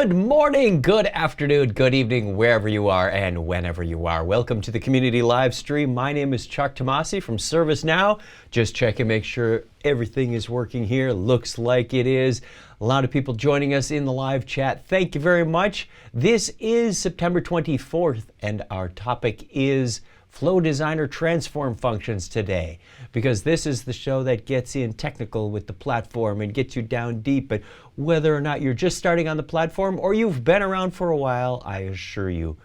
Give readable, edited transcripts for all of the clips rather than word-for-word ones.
Good morning, good afternoon, good evening, wherever you are and whenever you are. Welcome to the community live stream. My name is Chuck Tomasi from ServiceNow. Just check and make sure everything is working here. Looks like it is. A lot of people joining us in the live chat. Thank you very much. This is September 24th, and our topic is Flow Designer Transform Functions today, because this is the show that gets in technical with the platform and gets you down deep. But whether or not you're just starting on the platform or you've been around for a while, I assure you,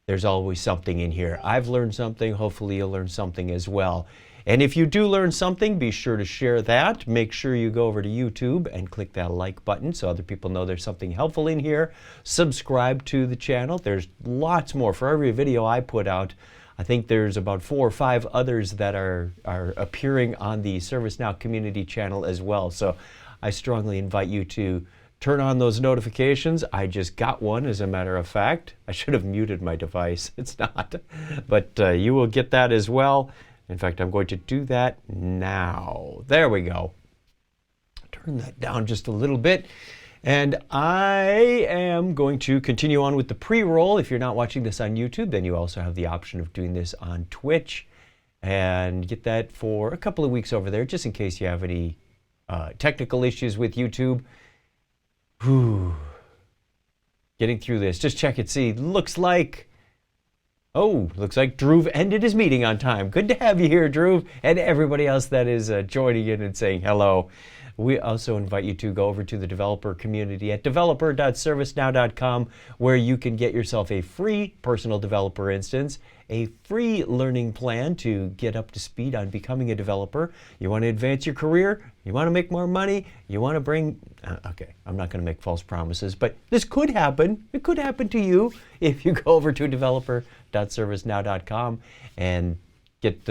there's always something in here. I've learned something. Hopefully you'll learn something as well. And if you do learn something, be sure to share that. Make sure you go over to YouTube and click that like button so other people know there's something helpful in here. Subscribe to the channel. There's lots more. For every video I put out, I think there's about 4 or 5 others that are appearing on the ServiceNow community channel as well. So I strongly invite you to turn on those notifications. I just got one, as a matter of fact. I should have muted my device. It's not. But you will get that as well. In fact, I'm going to do that now. There we go. Turn that down just a little bit. And I am going to continue on with the pre-roll. If you're not watching this on YouTube, then you also have the option of doing this on Twitch, and get that for a couple of weeks over there, just in case you have any technical issues with YouTube. Whew. Getting through this. Just check and see. Looks like Dhruv ended his meeting on time. Good to have you here, Dhruv, and everybody else that is joining in and saying hello. We also invite you to go over to the developer community at developer.servicenow.com, where you can get yourself a free personal developer instance, a free learning plan to get up to speed on becoming a developer. You want to advance your career? You want to make more money? You want to bring... okay, I'm not going to make false promises, but this could happen. It could happen to you if you go over to developer.servicenow.com and get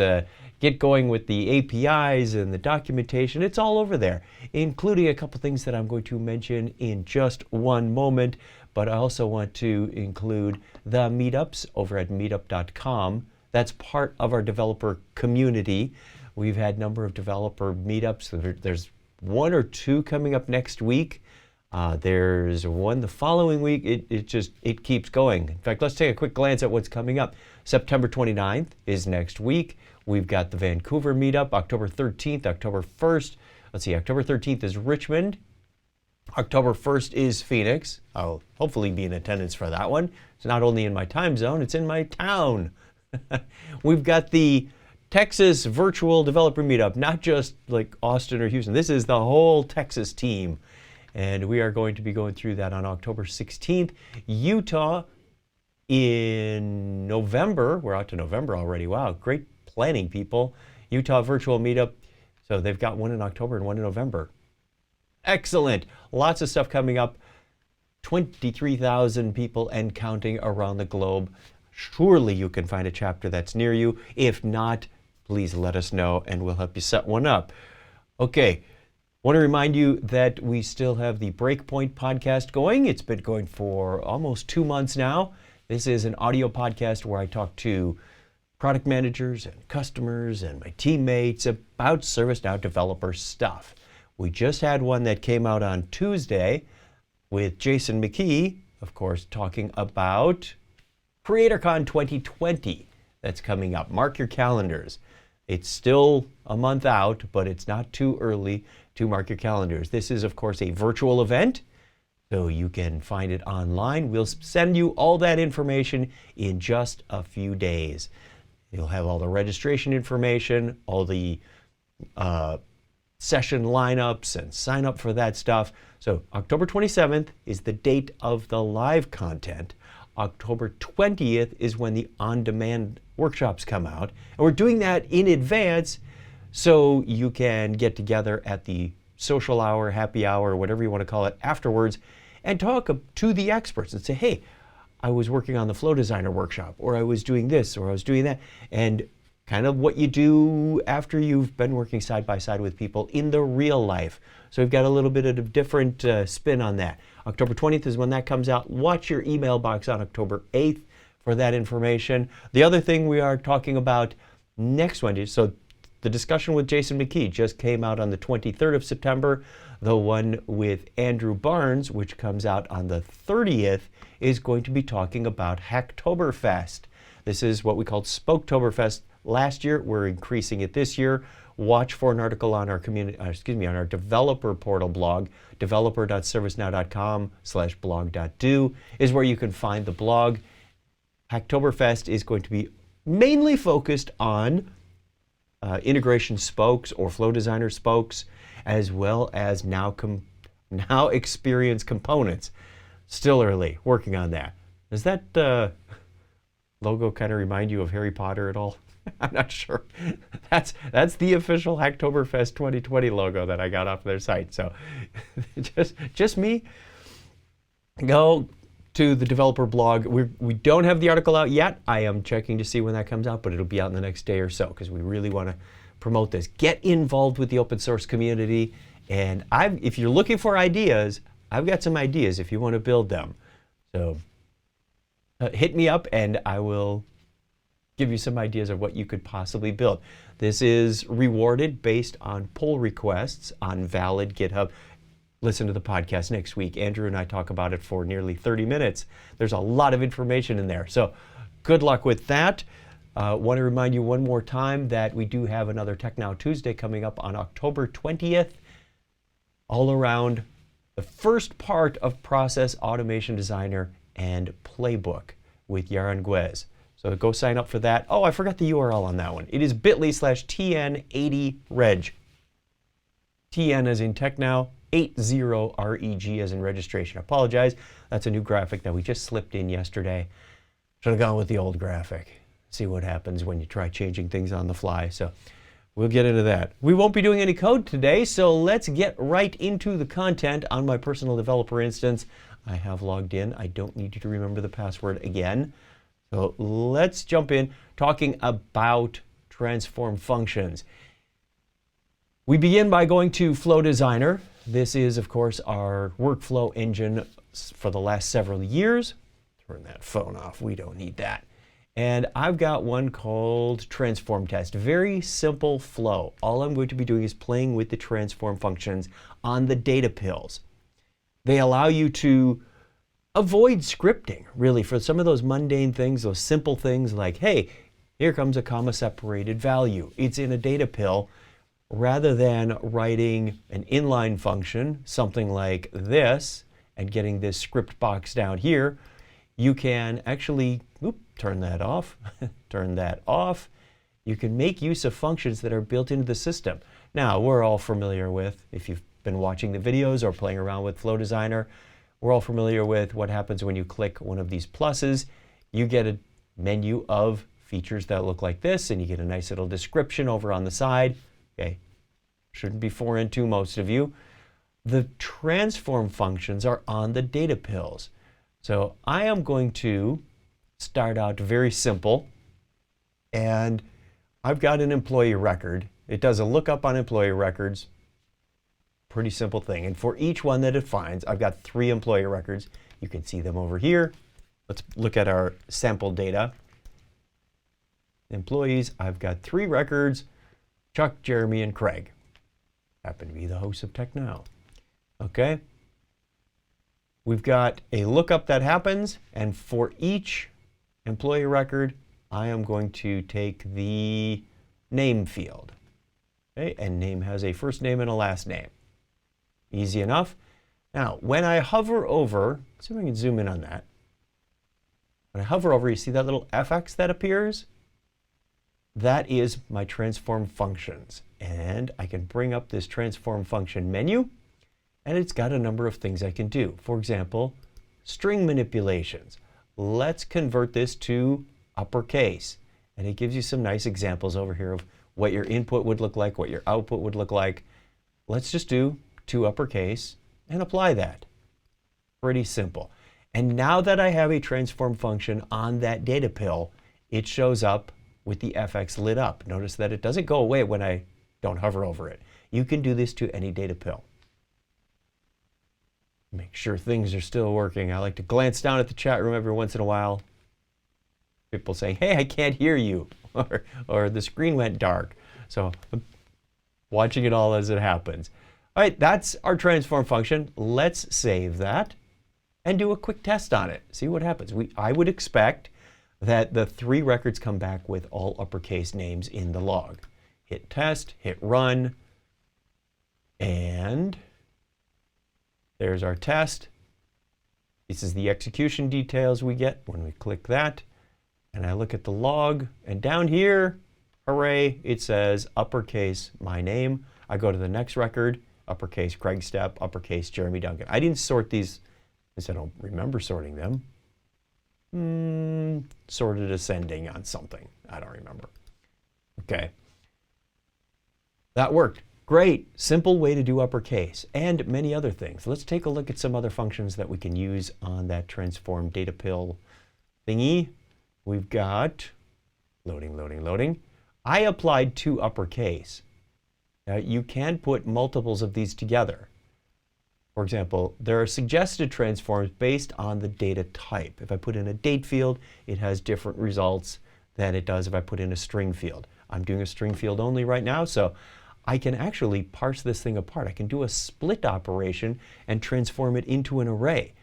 going with the APIs and the documentation. It's all over there, including a couple things that I'm going to mention in just one moment. But I also want to include the Meetups over at meetup.com. That's part of our developer community. We've had a number of developer meetups. There's 1 or 2 coming up next week. There's one the following week. It keeps going. In fact, let's take a quick glance at what's coming up. September 29th is next week. We've got the Vancouver meetup, October 13th, October 1st. Let's see, October 13th is Richmond. October 1st is Phoenix. I'll hopefully be in attendance for that one. It's not only in my time zone, it's in my town. We've got the Texas Virtual Developer Meetup, not just like Austin or Houston. This is the whole Texas team. And we are going to be going through that on October 16th. Utah in November. We're out to November already. Wow, great planning, people. Utah Virtual Meetup. So they've got one in October and one in November. Excellent. Lots of stuff coming up. 23,000 people and counting around the globe. Surely you can find a chapter that's near you. If not, please let us know and we'll help you set one up. Okay. Want to remind you that we still have the Breakpoint Podcast going. It's been going for almost 2 months now. This is an audio podcast where I talk to product managers and customers and my teammates about ServiceNow developer stuff. We just had one that came out on Tuesday with Jason McKee, of course, talking about CreatorCon 2020 that's coming up. Mark your calendars. It's still a month out, but it's not too early to mark your calendars. This is, of course, a virtual event, so you can find it online. We'll send you all that information in just a few days. You'll have all the registration information, all the session lineups, and sign up for that stuff. So October 27th is the date of the live content. October 20th is when the on-demand workshops come out. And we're doing that in advance so you can get together at the social hour, happy hour, whatever you want to call it, afterwards, and talk to the experts and say, hey, I was working on the Flow Designer workshop, or I was doing this, or I was doing that, and kind of what you do after you've been working side by side with people in the real life. So we've got a little bit of a different spin on that. October 20th is when that comes out. Watch your email box on October 8th for that information. The other thing we are talking about next Wednesday, so the discussion with Jason McKee just came out on the 23rd of September. The one with Andrew Barnes, which comes out on the 30th, is going to be talking about Hacktoberfest. This is what we called Spoketoberfest last year. We're increasing it this year. Watch for an article on our on our developer portal blog, developer.servicenow.com/blog.do is where you can find the blog. Hacktoberfest is going to be mainly focused on integration spokes or flow designer spokes, as well as now experience components. Still early, working on that. Does that logo kind of remind you of Harry Potter at all? I'm not sure. That's the official Hacktoberfest 2020 logo that I got off their site. So just me. Go to the developer blog. We don't have the article out yet. I am checking to see when that comes out, but it'll be out in the next day or so because we really want to promote this. Get involved with the open source community. And if you're looking for ideas, I've got some ideas if you want to build them. So hit me up and I will give you some ideas of what you could possibly build. This is rewarded based on pull requests on valid GitHub. Listen to the podcast next week. Andrew and I talk about it for nearly 30 minutes. There's a lot of information in there. So good luck with that. Want to remind you one more time that we do have another Tech Now Tuesday coming up on October 20th, all around the first part of Process Automation Designer and Playbook with Yaron Guez. So go sign up for that. Oh, I forgot the URL on that one. It is bit.ly/TN80reg. TN as in Tech Now, 80REG as in registration. I apologize. That's a new graphic that we just slipped in yesterday. Should have gone with the old graphic. See what happens when you try changing things on the fly. So we'll get into that. We won't be doing any code today, so let's get right into the content on my personal developer instance. I have logged in. I don't need you to remember the password again. So let's jump in talking about transform functions. We begin by going to Flow Designer. This is, of course, our workflow engine for the last several years. Turn that phone off. We don't need that. And I've got one called Transform Test. Very simple flow. All I'm going to be doing is playing with the transform functions on the data pills. They allow you to avoid scripting, really, for some of those mundane things, those simple things like, hey, here comes a comma-separated value. It's in a data pill. Rather than writing an inline function, something like this, and getting this script box down here, you can actually, turn that off, turn that off. You can make use of functions that are built into the system. Now, we're all familiar with, if you've been watching the videos or playing around with Flow Designer, we're all familiar with what happens when you click one of these pluses. You get a menu of features that look like this, and you get a nice little description over on the side. Okay, shouldn't be foreign to most of you. The transform functions are on the data pills. So I am going to start out very simple, and I've got an employee record. It does a lookup on employee records. Pretty simple thing. And for each one that it finds, I've got 3 employee records. You can see them over here. Let's look at our sample data. Employees, I've got 3 records, Chuck, Jeremy, and Craig. Happen to be the hosts of Tech Now. Okay. We've got a lookup that happens, and for each employee record, I am going to take the name field. Okay, and name has a first name and a last name. Easy enough. Now, when I hover over, let's see if I can zoom in on that. When I hover over, you see that little FX that appears? That is my transform functions. And I can bring up this transform function menu, and it's got a number of things I can do. For example, string manipulations. Let's convert this to uppercase. And it gives you some nice examples over here of what your input would look like, what your output would look like. Let's just do to uppercase and apply that. Pretty simple. And now that I have a transform function on that data pill, it shows up with the FX lit up. Notice that it doesn't go away when I don't hover over it. You can do this to any data pill. Make sure things are still working. I like to glance down at the chat room every once in a while. People saying, hey, I can't hear you. or the screen went dark. So I'm watching it all as it happens. All right, that's our transform function. Let's save that and do a quick test on it. See what happens. I would expect that the 3 records come back with all uppercase names in the log. Hit test, hit run, and there's our test. This is the execution details we get when we click that. And I look at the log, and down here, hooray, it says uppercase my name. I go to the next record, uppercase Craig Stepp, uppercase Jeremy Duncan. I didn't sort these, because I don't remember sorting them. Sorted ascending on something. I don't remember. Okay. That worked. Great. Simple way to do uppercase and many other things. Let's take a look at some other functions that we can use on that transform data pill thingy. We've got loading. I applied 2 uppercase. Now you can put multiples of these together. For example, there are suggested transforms based on the data type. If I put in a date field, it has different results than it does if I put in a string field. I'm doing a string field only right now, so I can actually parse this thing apart. I can do a split operation and transform it into an array.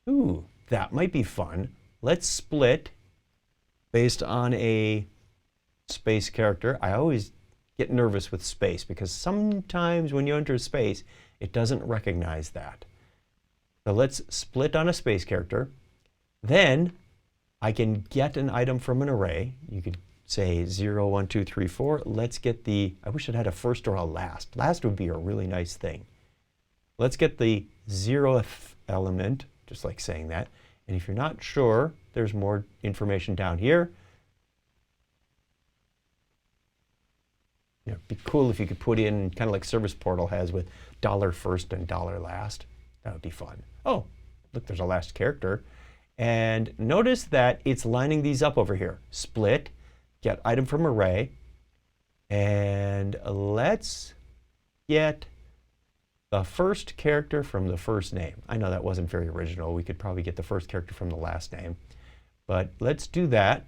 Ooh, that might be fun. Let's split based on a space character. I always get nervous with space because sometimes when you enter space, it doesn't recognize that. So let's split on a space character. Then I can get an item from an array. You could say 0, 1, 2, 3, 4. Let's get the, I wish it had a first or a last. Last would be a really nice thing. Let's get the 0th element, just like saying that. And if you're not sure, there's more information down here. It'd be cool if you could put in, kind of like Service Portal has with $first and $last. That would be fun. Oh, look, there's a last character. And notice that it's lining these up over here. Split, get item from array, and let's get the first character from the first name. I know that wasn't very original. We could probably get the first character from the last name. But let's do that.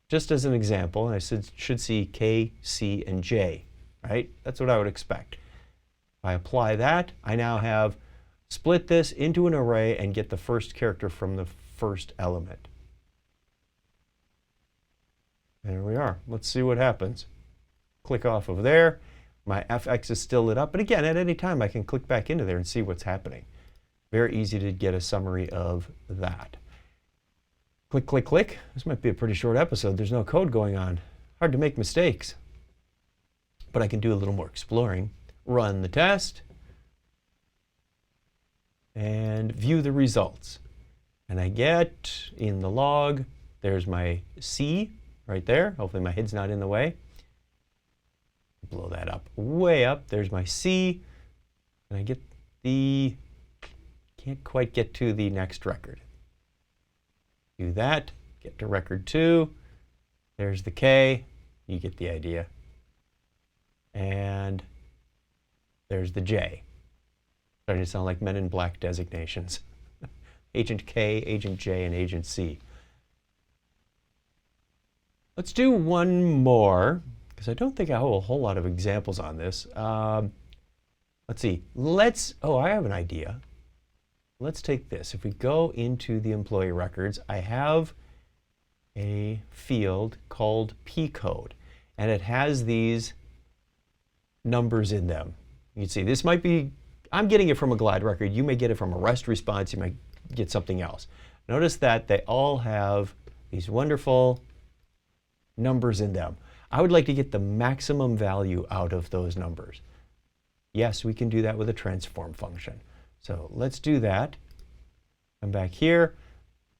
Just as an example, I should see K, C, and J, right? That's what I would expect. If I apply that, I now have split this into an array and get the first character from the first element. There we are. Let's see what happens. Click off of there. My FX is still lit up, but again, at any time I can click back into there and see what's happening. Very easy to get a summary of that. Click, click, click. This might be a pretty short episode. There's no code going on. Hard to make mistakes. But I can do a little more exploring. Run the test. And view the results. And I get in the log, there's my C right there. Hopefully my head's not in the way. Blow that up, way up. There's my C. And I get the, can't quite get to the next record. Do that, get to record 2. There's the K, you get the idea. And there's the J. Starting to sound like Men in Black designations. Agent K, Agent J, and Agent C. Let's do one more, because I don't think I have a whole lot of examples on this. Let's see. Oh, I have an idea. Let's take this. If we go into the employee records, I have a field called P code, and it has these numbers in them. You can see this might be, I'm getting it from a glide record. You may get it from a REST response. You might get something else. Notice that they all have these wonderful numbers in them. I would like to get the maximum value out of those numbers. Yes, we can do that with a transform function. So let's do that. Come back here,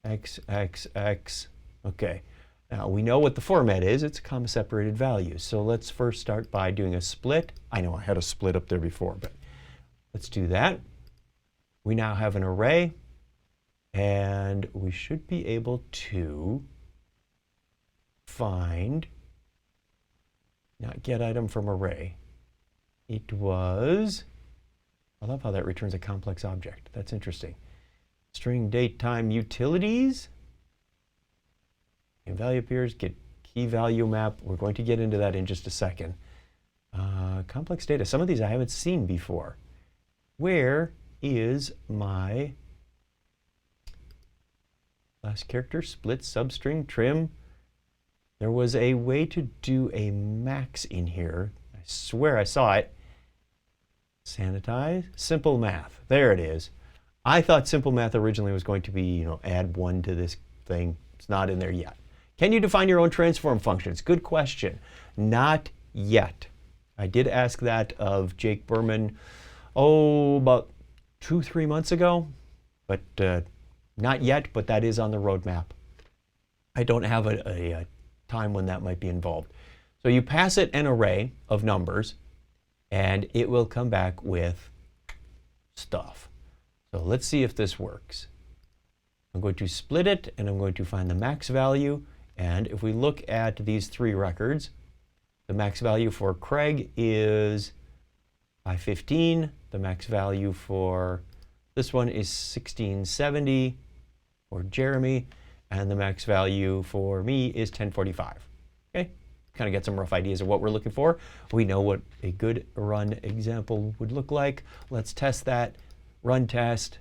X, X, X. Okay, now we know what the format is. It's comma separated values. So let's first start by doing a split. I know I had a split up there before, but let's do that. We now have an array, and we should be able to find, not get item from array. It was, I love how that returns a complex object. That's interesting. String date time utilities. And value appears, get p-value map. We're going to get into that in just a second. Complex data. Some of these I haven't seen before. Where is my last character? Split, substring, trim. There was a way to do a max in here. I swear I saw it. Sanitize, simple math. There it is. I thought simple math originally was going to be, add 1 to this thing. It's not in there yet. Can you define your own transform functions? Good question. Not yet. I did ask that of Jake Berman, about 2-3 months ago, but not yet, but that is on the roadmap. I don't have a time when that might be involved. So you pass it an array of numbers, and it will come back with stuff. So let's see if this works. I'm going to split it, and I'm going to find the max value. And if we look at these 3 records, the max value for Craig is 515. The max value for this one is 1670 for Jeremy. And the max value for me is 1045. Okay, kind of get some rough ideas of what we're looking for. We know what a good run example would look like. Let's test that. Run test.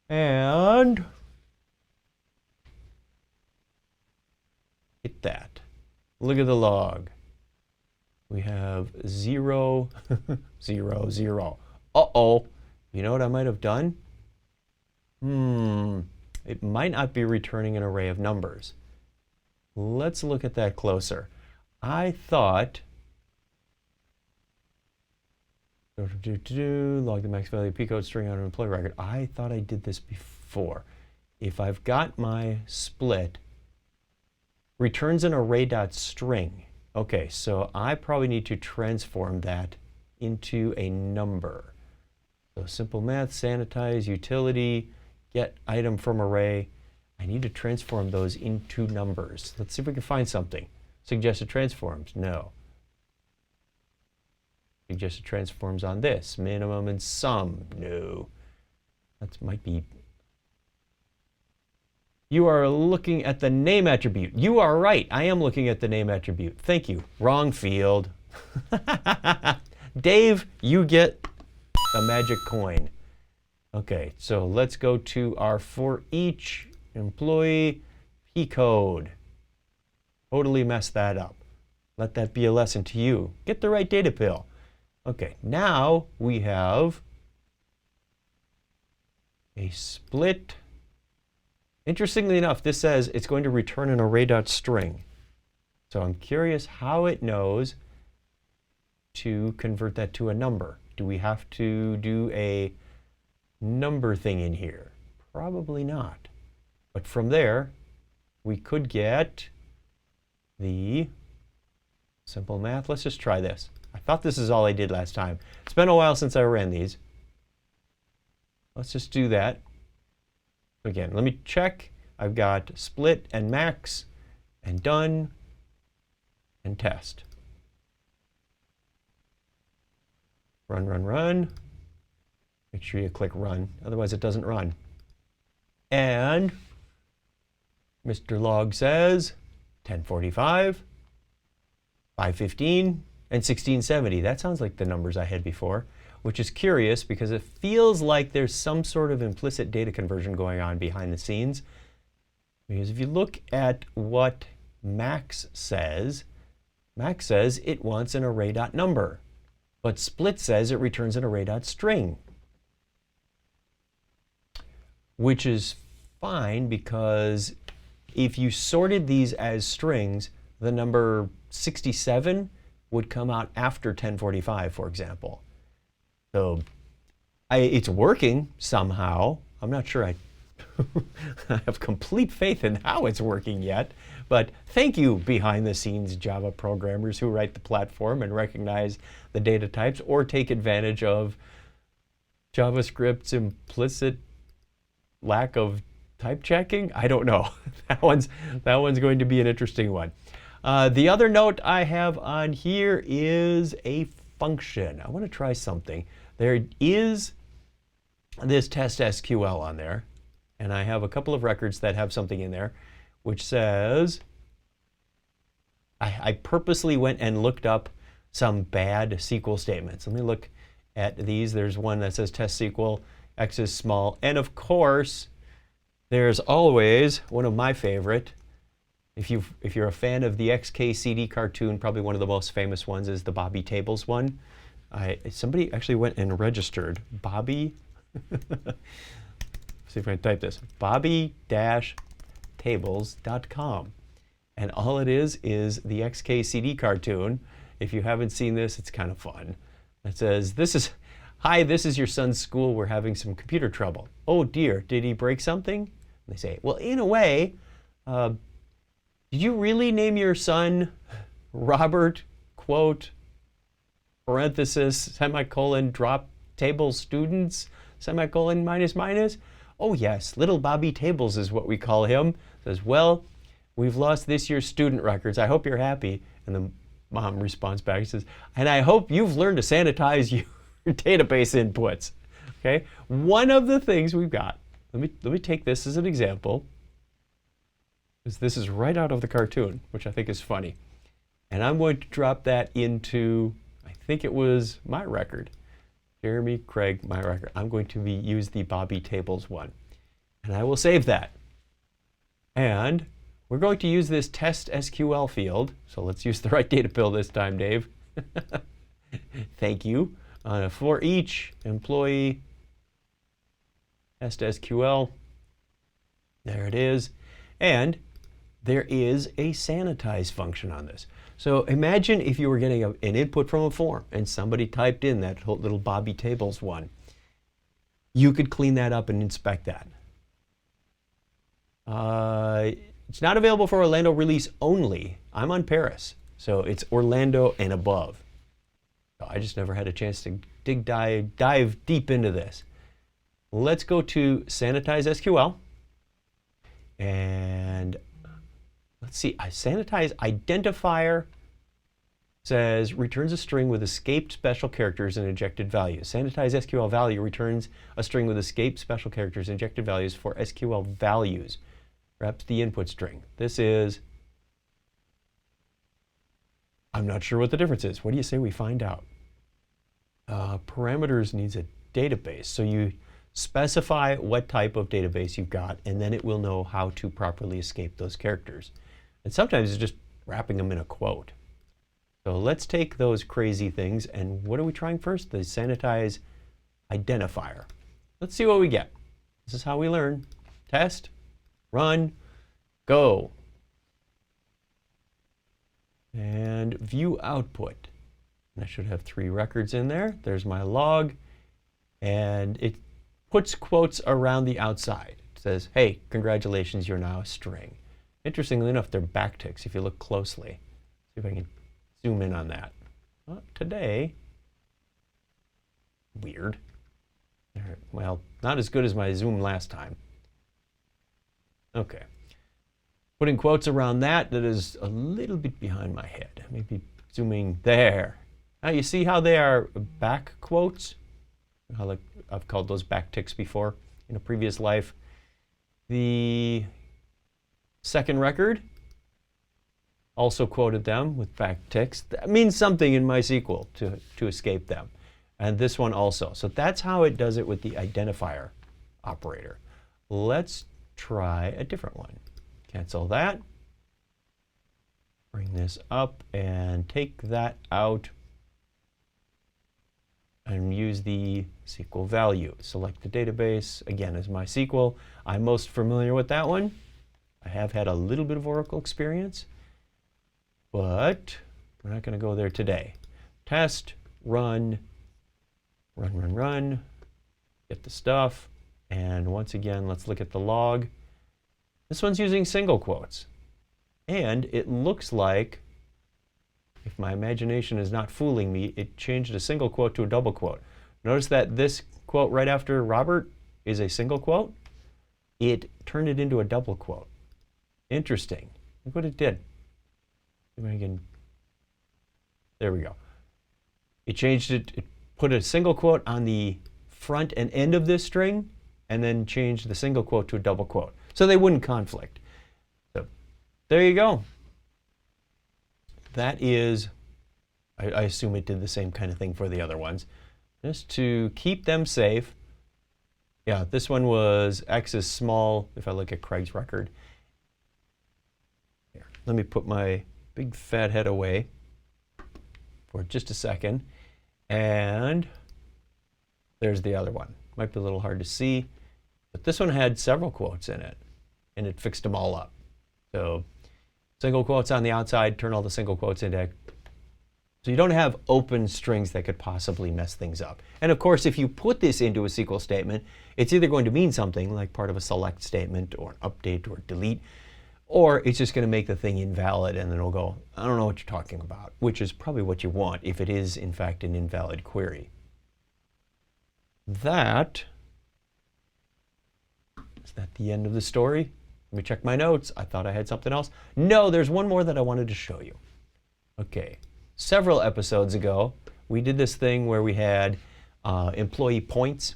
And hit that. Look at the log. We have 0, 0, 0. Uh-oh. You know what I might have done? It might not be returning an array of numbers. Let's look at that closer. I thought, log the max value P code string on an employee record. I thought I did this before. If I've got my split, returns an array.string. Okay, so I probably need to transform that into a number. So simple math, sanitize, utility, get item from array. I need to transform those into numbers. Let's see if we can find something. Suggested transforms, no. Suggested transforms on this, minimum and sum, no. That might be. You are looking at the name attribute. You are right, I am looking at the name attribute. Thank you, wrong field. Dave, you get a magic coin. Okay, so let's go to our for each employee P code. Totally messed that up. Let that be a lesson to you. Get the right data pill. Okay, now we have a split. Interestingly enough, this says it's going to return an array.string. So I'm curious how it knows to convert that to a number. Do we have to do a number thing in here? Probably not. But from there, we could get the simple math. Let's just try this. I thought this is all I did last time. It's been a while since I ran these. Let's just do that. Again, let me check. I've got split and max and done and test. Run, run, run. Make sure you click run, otherwise it doesn't run. And Mr. Log says 1045, 515, and 1670. That sounds like the numbers I had before, which is curious because it feels like there's some sort of implicit data conversion going on behind the scenes. Because if you look at what Max says it wants an array.number, but split says it returns an array.string, which is fine because if you sorted these as strings, the number 67 would come out after 1045, for example. So it's working somehow. I'm not sure I have complete faith in how it's working yet, but thank you behind the scenes Java programmers who write the platform and recognize the data types or take advantage of JavaScript's implicit lack of type checking. I don't know. That one's going to be an interesting one. The other note I have on here is a function. I want to try something. There is this test SQL on there, and I have a couple of records that have something in there which says I purposely went and looked up some bad SQL statements. Let me look at these. There's one that says test SQL, X is small. And of course, there's always one of my favorite. If you're a fan of the XKCD cartoon, probably one of the most famous ones is the Bobby Tables one. Somebody actually went and registered Bobby. See if I can type this. Bobby-tables.com. And all it is the XKCD cartoon. If you haven't seen this, it's kind of fun. It says, "Hi, this is your son's school. We're having some computer trouble. Oh dear, did he break something?" And they say, well, in a way, did you really name your son Robert, quote, parenthesis, semicolon, drop table students, semicolon, minus, minus? Oh yes, little Bobby Tables is what we call him. Says, well, we've lost this year's student records. I hope you're happy. And the mom responds back, says, and I hope you've learned to sanitize your database inputs. Okay, one of the things we've got, let me take this as an example, because this is right out of the cartoon, which I think is funny. And I'm going to drop that into, I think it was my record. Jeremy Craig, my record. I'm going to use the Bobby Tables one. And I will save that. And we're going to use this test SQL field. So let's use the right data fill this time, Dave. Thank you. For each employee, test SQL. There it is. And there is a sanitize function on this. So imagine if you were getting an input from a form and somebody typed in that little Bobby Tables one. You could clean that up and inspect that. It's not available for Orlando release only. I'm on Paris, so it's Orlando and above. I just never had a chance to dive deep into this. Let's go to Sanitize SQL. And let's see, Sanitize identifier says returns a string with escaped special characters and injected values. Sanitize SQL value returns a string with escaped special characters and injected values for SQL values. Wraps the input string. This is, I'm not sure what the difference is. What do you say we find out? Parameters needs a database. So you specify what type of database you've got, and then it will know how to properly escape those characters. And sometimes it's just wrapping them in a quote. So let's take those crazy things, and what are we trying first? The sanitize identifier. Let's see what we get. This is how we learn. Test, run, go. And view output. And I should have 3 records in there. There's my log, and it puts quotes around the outside. It says, hey, congratulations, you're now a string. Interestingly enough, they're backticks if you look closely. See if I can zoom in on that. Well, today, weird. Well, not as good as my zoom last time. Okay. Putting quotes around that is a little bit behind my head. Maybe zooming there. Now you see how they are back quotes? I've called those backticks before in a previous life. The second record also quoted them with backticks. That means something in MySQL to escape them. And this one also. So that's how it does it with the identifier operator. Let's try a different one. Cancel that. Bring this up and take that out. And use the SQL value. Select the database, again, as MySQL. I'm most familiar with that one. I have had a little bit of Oracle experience, but we're not going to go there today. Test, run, get the stuff. And once again, let's look at the log. This one's using single quotes. And it looks like, if my imagination is not fooling me, it changed a single quote to a double quote. Notice that this quote right after Robert is a single quote. It turned it into a double quote. Interesting. Look what it did. There we go. It changed it, it put a single quote on the front and end of this string, and then changed the single quote to a double quote. So they wouldn't conflict. So there you go. that is, I assume it did the same kind of thing for the other ones. Just to keep them safe. Yeah, this one was X is small, if I look at Craig's record. Here, let me put my big fat head away for just a second. And there's the other one. Might be a little hard to see, but this one had several quotes in it, and it fixed them all up. So single quotes on the outside, turn all the single quotes into. So you don't have open strings that could possibly mess things up. And of course, if you put this into a SQL statement, it's either going to mean something like part of a select statement or an update or delete, or it's just going to make the thing invalid, and then it'll go, I don't know what you're talking about, which is probably what you want if it is in fact an invalid query. Is that the end of the story? Let me check my notes. I thought I had something else. No, there's one more that I wanted to show you. Okay, several episodes ago, we did this thing where we had employee points.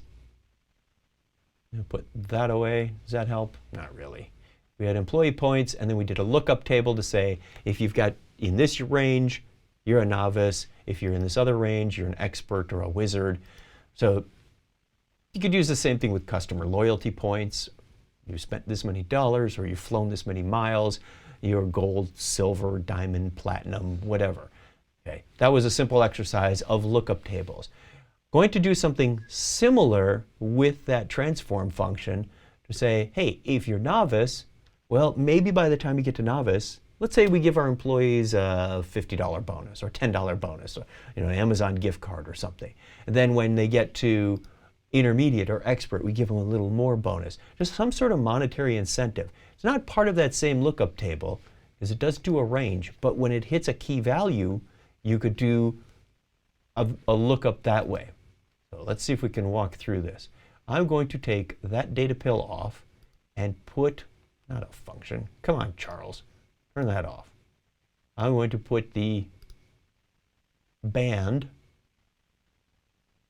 I'll put that away. Does that help? Not really. We had employee points, and then we did a lookup table to say if you've got in this range, you're a novice. If you're in this other range, you're an expert or a wizard. So you could use the same thing with customer loyalty points. You spent this many dollars, or you've flown this many miles. You're gold, silver, diamond, platinum, whatever. Okay, that was a simple exercise of lookup tables. Going to do something similar with that transform function to say, hey, if you're novice, well, maybe by the time you get to novice, let's say we give our employees a $50 bonus or $10 bonus, or an Amazon gift card or something. And then when they get to intermediate or expert, we give them a little more bonus. Just some sort of monetary incentive. It's not part of that same lookup table, because it does do a range, but when it hits a key value, you could do a lookup that way. So let's see if we can walk through this. I'm going to take that data pill off and put, not a function, come on Charles, turn that off. I'm going to put the band,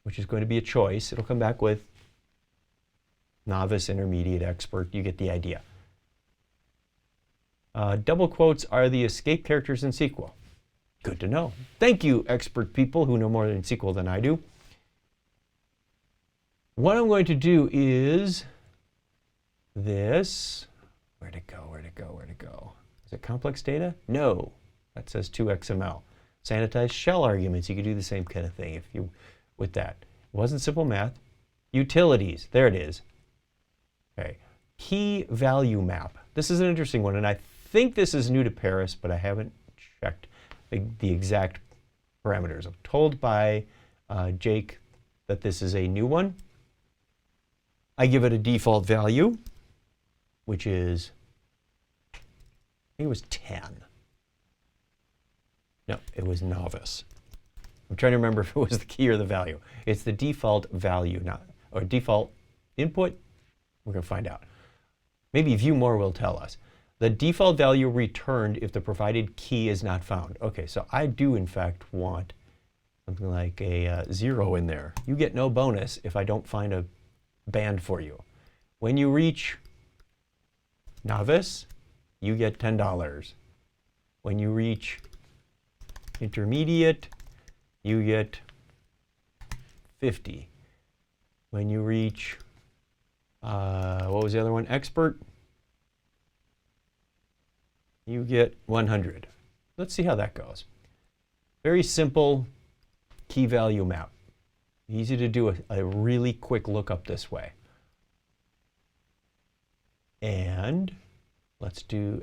which is going to be a choice. It'll come back with novice, intermediate, expert. You get the idea. Double quotes are the escape characters in SQL. Good to know. Thank you, expert people who know more in SQL than I do. What I'm going to do is this. Where'd it go? Where'd it go? Where'd it go? Is it complex data? No. That says 2XML. Sanitized shell arguments. You could do the same kind of thing if you with that. It wasn't simple math. Utilities. There it is. Okay. Key value map. This is an interesting one, and I think this is new to Paris, but I haven't checked the exact parameters. I'm told by Jake that this is a new one. I give it a default value, which is, I think it was 10. No, it was novice. I'm trying to remember if it was the key or the value. It's the default value, or default input. We're going to find out. Maybe view more will tell us. The default value returned if the provided key is not found. Okay, so I do in fact want something like a 0 in there. You get no bonus if I don't find a band for you. When you reach novice, you get $10. When you reach intermediate, you get 50. When you reach, what was the other one? Expert, you get 100. Let's see how that goes. Very simple key value map. Easy to do a really quick lookup this way. And let's do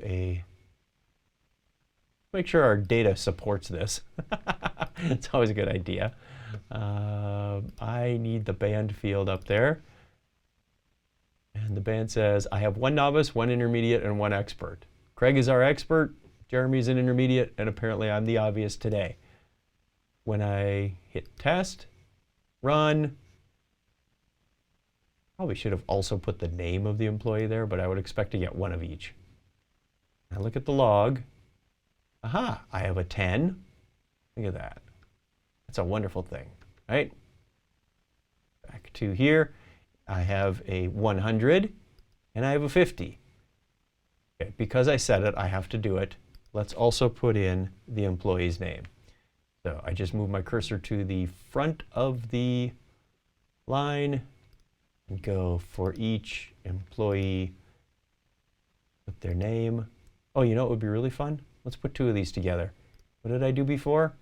make sure our data supports this. It's always a good idea. I need the band field up there. And the band says, I have one novice, one intermediate, and one expert. Craig is our expert, Jeremy's an intermediate, and apparently I'm the obvious today. When I hit test, run, probably should have also put the name of the employee there, but I would expect to get one of each. Now look at the log. Aha, I have a 10. Look at that. That's a wonderful thing, right? Back to here, I have a 100 and I have a 50. Okay, because I said it, I have to do it. let's also put in the employee's name. So I just move my cursor to the front of the line and go for each employee, put their name. Oh, you know what would be really fun? Let's put two of these together. What did I do before?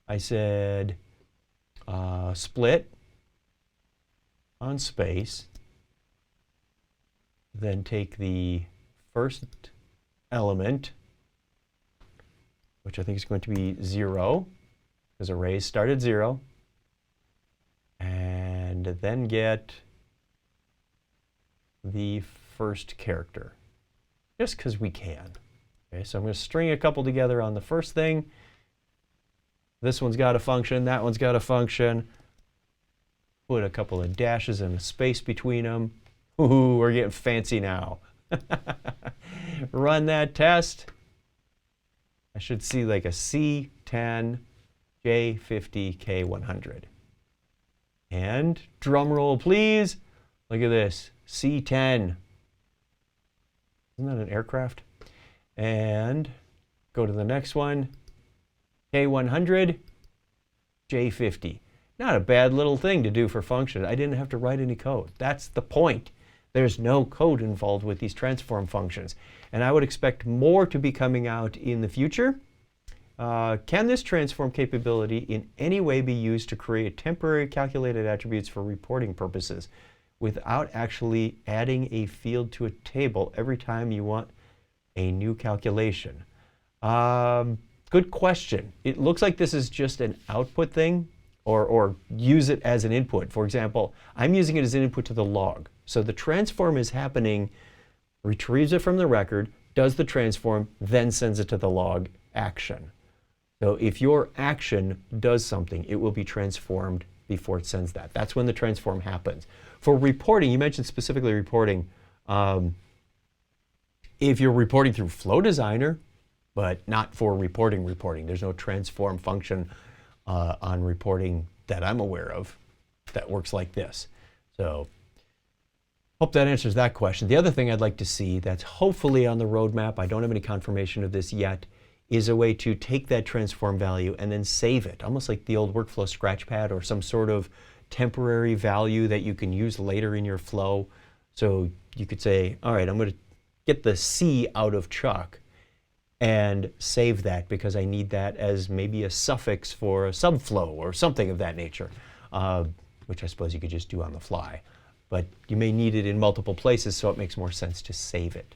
I said split on space, then take the first element, which I think is going to be 0, because arrays start at 0, and then get the first character, just because we can. Okay, so I'm going to string a couple together on the first thing. This one's got a function, that one's got a function. Put a couple of dashes and a space between them. Ooh, we're getting fancy now. Run that test. I should see like a C10, J50, K100. And drum roll, please. Look at this, C10. Isn't that an aircraft? And go to the next one, K100, J50. Not a bad little thing to do for function. I didn't have to write any code. That's the point. There's no code involved with these transform functions. And I would expect more to be coming out in the future. Can this transform capability in any way be used to create temporary calculated attributes for reporting purposes without actually adding a field to a table every time you want a new calculation? Good question. It looks like this is just an output thing, or use it as an input. For example, I'm using it as an input to the log. So the transform is happening, retrieves it from the record, does the transform, then sends it to the log action. So if your action does something, it will be transformed before it sends that. That's when the transform happens. For reporting, you mentioned specifically reporting. If you're reporting through Flow Designer, but not for reporting, there's no transform function on reporting that I'm aware of that works like this. So hope that answers that question. The other thing I'd like to see that's hopefully on the roadmap, I don't have any confirmation of this yet, is a way to take that transform value and then save it, almost like the old workflow scratchpad or some sort of temporary value that you can use later in your flow. So you could say, all right, I'm going to get the C out of Chuck and save that because I need that as maybe a suffix for a subflow or something of that nature, which I suppose you could just do on the fly. But you may need it in multiple places, so it makes more sense to save it.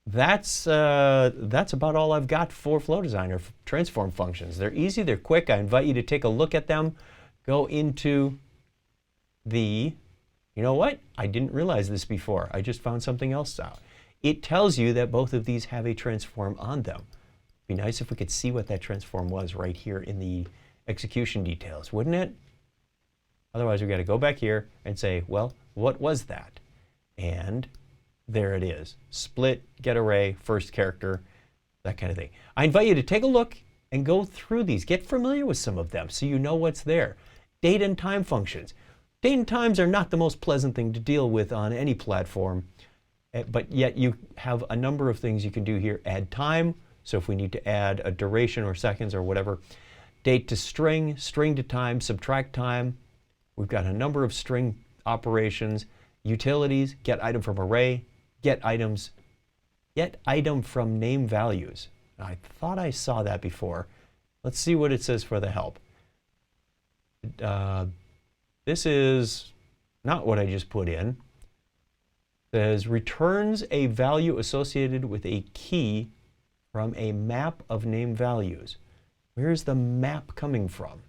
That's about all I've got for Flow Designer transform functions. They're easy, they're quick. I invite you to take a look at them. Go into the, you know what? I didn't realize this before. I just found something else out. It tells you that both of these have a transform on them. It'd be nice if we could see what that transform was right here in the execution details, wouldn't it? Otherwise, we've got to go back here and say, well, what was that? And there it is. Split, get array, first character, that kind of thing. I invite you to take a look and go through these. Get familiar with some of them so you know what's there. Date and time functions. Date and times are not the most pleasant thing to deal with on any platform, but yet you have a number of things you can do here. Add time, so if we need to add a duration or seconds or whatever. Date to string, string to time, subtract time. We've got a number of string operations. Utilities, get item from array, get item from name values. I thought I saw that before. Let's see what it says for the help. This is not what I just put in. It says returns a value associated with a key from a map of name values. Where's the map coming from?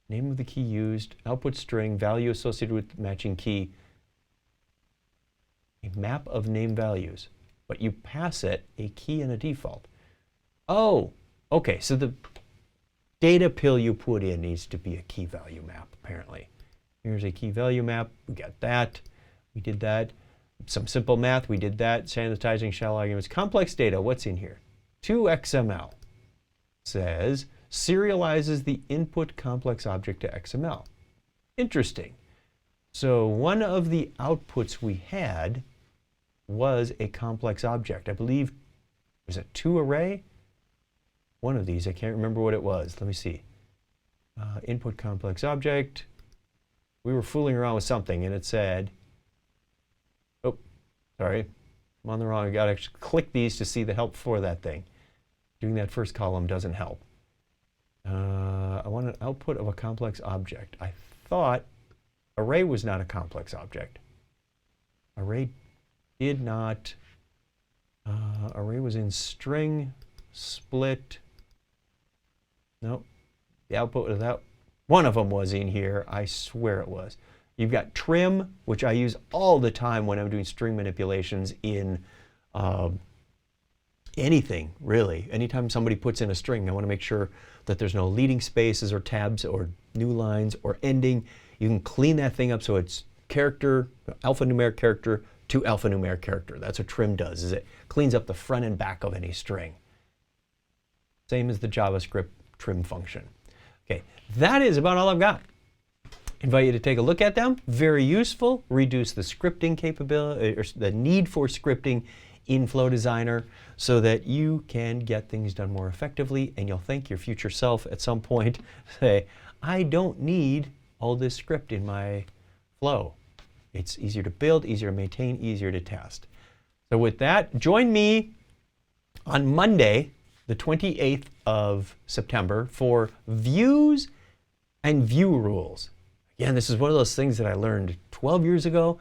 Name of the key used, output string, value associated with matching key. A map of name values, but you pass it a key and a default. Oh, okay, so the data pill you put in needs to be a key value map, apparently. Here's a key value map, we got that, we did that. Some simple math, we did that. Sanitizing shell arguments. Complex data, what's in here? 2XML says serializes the input complex object to XML. Interesting. So one of the outputs we had was a complex object. I believe Was it to array? One of these, I can't remember what it was. Let me see. Input complex object. We were fooling around with something and it said, oh, sorry, I'm on the wrong. I got to actually click these to see the help for that thing. Doing that first column doesn't help. I want an output of a complex object. I thought array was not a complex object. Array did not. Array was in string, split. Nope. The output of that, one of them was in here. I swear it was. You've got trim, which I use all the time when I'm doing string manipulations in anything, really. Anytime somebody puts in a string, I want to make sure that there's no leading spaces or tabs or new lines or ending. You can clean that thing up so it's character, alphanumeric character to alphanumeric character. That's what trim does, is it cleans up the front and back of any string. Same as the JavaScript trim function. Okay, that is about all I've got. Invite you to take a look at them. Very useful. Reduce the scripting capability, or the need for scripting in Flow Designer so that you can get things done more effectively, and you'll thank your future self at some point. Say, I don't need all this script in my Flow. It's easier to build, easier to maintain, easier to test. So with that, join me on Monday, the 28th of September, for views and view rules. Again, this is one of those things that I learned 12 years ago,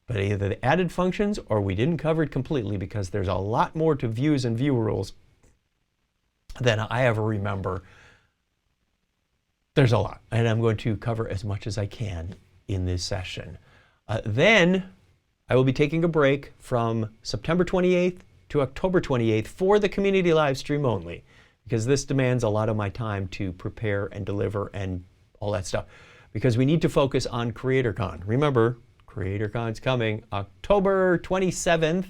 but either the added functions or we didn't cover it completely, because there's a lot more to views and view rules than I ever remember. There's a lot, and I'm going to cover as much as I can in this session. Then I will be taking a break from September 28th to October 28th for the community live stream only, because this demands a lot of my time to prepare and deliver and all that stuff, because we need to focus on CreatorCon. Remember, CreatorCon's coming October 27th.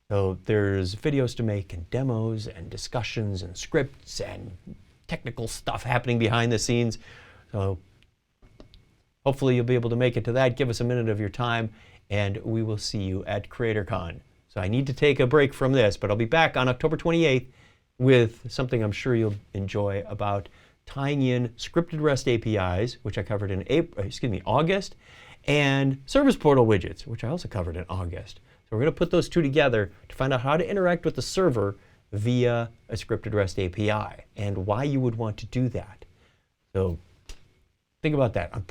So there's videos to make and demos and discussions and scripts and technical stuff happening behind the scenes. So hopefully you'll be able to make it to that. Give us a minute of your time and we will see you at CreatorCon. So I need to take a break from this, but I'll be back on October 28th with something I'm sure you'll enjoy about tying in scripted REST APIs, which I covered in August, and service portal widgets, which I also covered in August. So we're going to put those two together to find out how to interact with the server via a scripted REST API and why you would want to do that. So think about that. I'm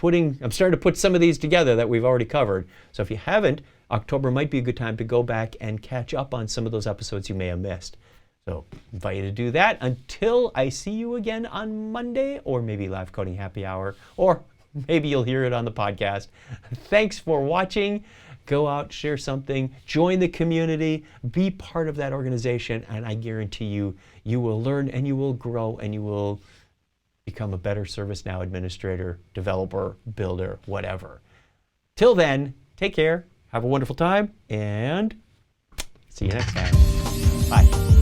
starting to put some of these together that we've already covered. So if you haven't, October might be a good time to go back and catch up on some of those episodes you may have missed. So invite you to do that until I see you again on Monday, or maybe Live Coding Happy Hour, or maybe you'll hear it on the podcast. Thanks for watching. Go out, share something, join the community, be part of that organization, and I guarantee you, you will learn and you will grow and you will become a better ServiceNow administrator, developer, builder, whatever. Till then, take care, have a wonderful time, and see you next time. Bye.